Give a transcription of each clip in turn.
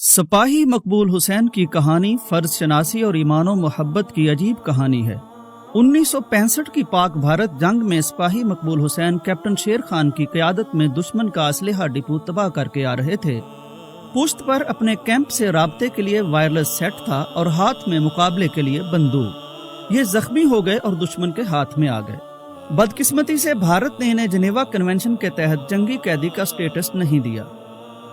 سپاہی مقبول حسین کی کہانی فرض شناسی اور ایمان و محبت کی عجیب کہانی ہے۔ 1965 کی پاک بھارت جنگ میں سپاہی مقبول حسین کیپٹن شیر خان کی قیادت میں دشمن کا اسلحہ ڈپو تباہ کر کے آ رہے تھے۔ پشت پر اپنے کیمپ سے رابطے کے لیے وائرلیس سیٹ تھا اور ہاتھ میں مقابلے کے لیے بندوق۔ یہ زخمی ہو گئے اور دشمن کے ہاتھ میں آ گئے۔ بدقسمتی سے بھارت نے انہیں جنیوا کنونشن کے تحت جنگی قیدی کا سٹیٹس نہیں دیا،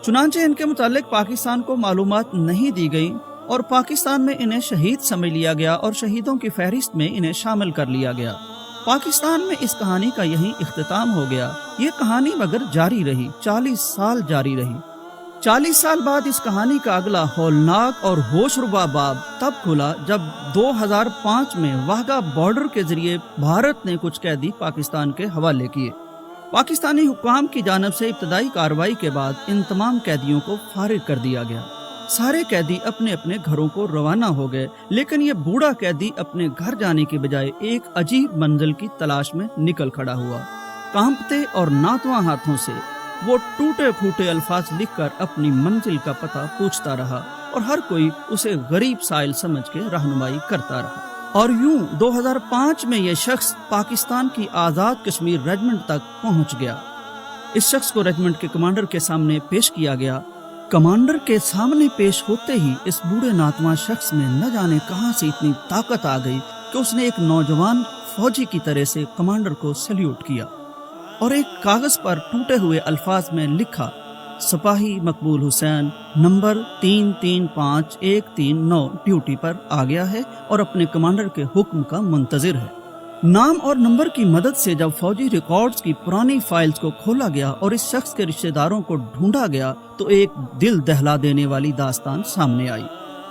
چنانچہ ان کے متعلق پاکستان کو معلومات نہیں دی گئی اور پاکستان میں انہیں شہید سمجھ لیا گیا اور شہیدوں کی فہرست میں انہیں شامل کر لیا گیا۔ پاکستان میں اس کہانی کا یہیں اختتام ہو گیا۔ یہ کہانی مگر جاری رہی، 40 سال جاری رہی۔ 40 سال بعد اس کہانی کا اگلا ہولناک اور ہوش ربا باب تب کھلا جب 2005 میں واہگہ بارڈر کے ذریعے بھارت نے کچھ قیدی پاکستان کے حوالے کیے۔ پاکستانی حکام کی جانب سے ابتدائی کارروائی کے بعد ان تمام قیدیوں کو فارغ کر دیا گیا۔ سارے قیدی اپنے اپنے گھروں کو روانہ ہو گئے، لیکن یہ بوڑھا قیدی اپنے گھر جانے کے بجائے ایک عجیب منزل کی تلاش میں نکل کھڑا ہوا۔ کانپتے اور ناتواں ہاتھوں سے وہ ٹوٹے پھوٹے الفاظ لکھ کر اپنی منزل کا پتہ پوچھتا رہا اور ہر کوئی اسے غریب سائل سمجھ کے رہنمائی کرتا رہا۔ اور یوں 2005 میں یہ شخص پاکستان کی آزاد کشمیر ریجمنٹ تک پہنچ گیا۔ اس شخص کو ریجمنٹ کے کمانڈر کے سامنے پیش کیا گیا۔ کمانڈر کے سامنے پیش ہوتے ہی اس بوڑھے ناتواں شخص میں نہ جانے کہاں سے اتنی طاقت آ گئی کہ اس نے ایک نوجوان فوجی کی طرح سے کمانڈر کو سلیوٹ کیا اور ایک کاغذ پر ٹوٹے ہوئے الفاظ میں لکھا، سپاہی مقبول حسین نمبر 335139 ڈیوٹی پر آ گیا ہے اور اپنے کمانڈر کے حکم کا منتظر ہے۔ نام اور نمبر کی مدد سے جب فوجی ریکارڈز کی پرانی فائلز کو کھولا گیا اور اس شخص کے رشتہ داروں کو ڈھونڈا گیا تو ایک دل دہلا دینے والی داستان سامنے آئی۔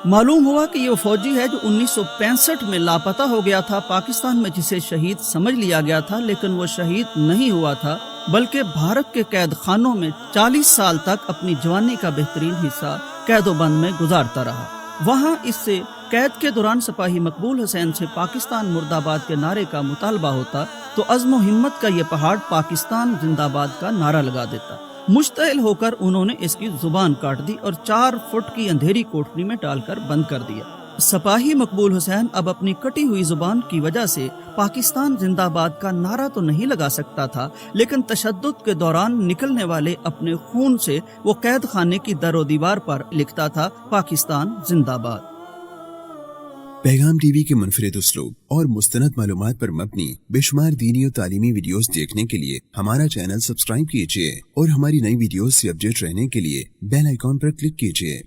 معلوم ہوا کہ یہ فوجی ہے جو 1965 میں لاپتہ ہو گیا تھا پاکستان میں، جسے شہید سمجھ لیا گیا تھا، لیکن وہ شہید نہیں ہوا تھا بلکہ بھارت کے قید خانوں میں 40 سال تک اپنی جوانی کا بہترین حصہ قید و بند میں گزارتا رہا۔ وہاں اس سے قید کے دوران سپاہی مقبول حسین سے پاکستان مرد آباد کے نعرے کا مطالبہ ہوتا تو عزم و ہمت کا یہ پہاڑ پاکستان زندہ باد کا نعرہ لگا دیتا۔ مشتعل ہو کر انہوں نے اس کی زبان کاٹ دی اور 4 فٹ کی اندھیری کوٹری میں ڈال کر بند کر دیا۔ سپاہی مقبول حسین اب اپنی کٹی ہوئی زبان کی وجہ سے پاکستان زندہ باد کا نعرہ تو نہیں لگا سکتا تھا، لیکن تشدد کے دوران نکلنے والے اپنے خون سے وہ قید خانے کی در و دیوار پر لکھتا تھا، پاکستان زندہ باد۔ پیغام ٹی وی کے منفرد اسلوب اور مستند معلومات پر مبنی بے شمار دینی اور تعلیمی ویڈیوز دیکھنے کے لیے ہمارا چینل سبسکرائب کیجیے اور ہماری نئی ویڈیوز سے اپڈیٹ رہنے کے لیے بیل آئیکن پر کلک کیجیے۔